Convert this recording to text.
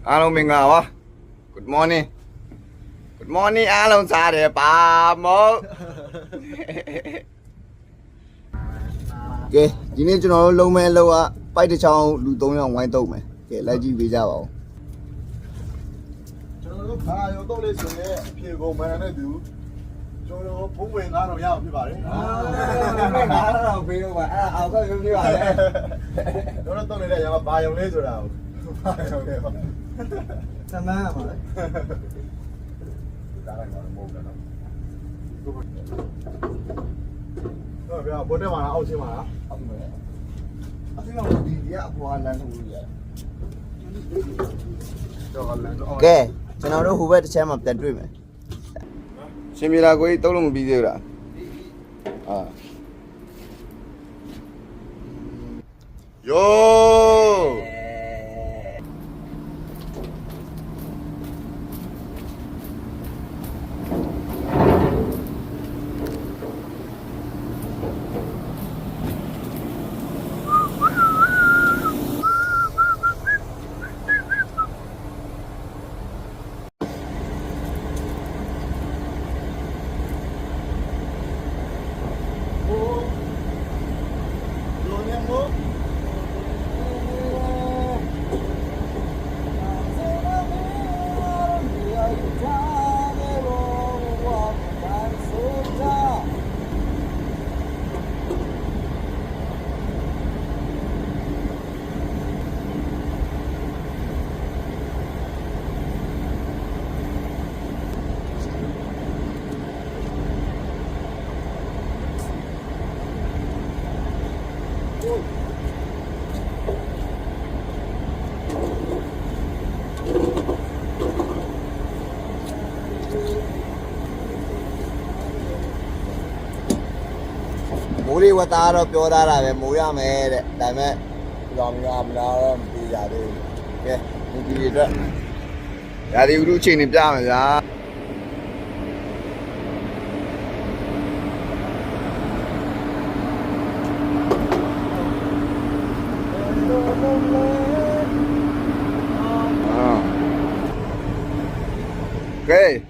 အားလုံးမင်္ဂလာပါ Good morning Good morning အားလုံးစားတယ်ပါမို့ကဲဒီနေ့ကျွန်တော်တို့လုံးမဲလောကပိုက်တစ်ချောင်းလူ3ယောက်ဝိုင်းတော့မယ်ကဲလိုက်ကြည့်ပေးကြပါဦးကျွန်တော်တို့ခါရောတော့လေးဆိုရင်အဖြေကိုမှန်တဲ့သူကျွန်တော်ဘုံဝင်9000ရအောင်ဖြစ်ပါတယ်9000ပေးတော့ပါအဲ့ဒါအောက်ကပြောပြပါလေကျွန်တော်တော့နေတဲ့ရမှာဘာယုံလေးဆိုတာကိုဘာယုံလေးပါသမမ်းရပါလေဒါလည်းမဟုတ်ဘူးနော်တော့ဗျာဘုံထဲမှာအောက်ချင်းမှာလားဟုတ်ပါမယ်အသိအောင်ဒီကအဖွာလမ်းထုတ်လို့ရတယ်တော့လမ်းတော့ကဲကျွန်တော်တို့ဟိုဘက်တစ်ချက်မှပြန်တွေ့မယ်ရှင်မြေလာကိုကြီးတုံးလို့မပြီးသေးဘူးလားယိုမိုးလေးဝတ်သားတော့ပြောသားတာပဲမိုးရမယ်တဲ့ဒါပေမဲ့လောင်ရမလားတော့မသိကြသေးဘူးကဲဒီတွေအတွက်ရာသီဥတုအချိန်နေပြမယ်ဗျာကဲ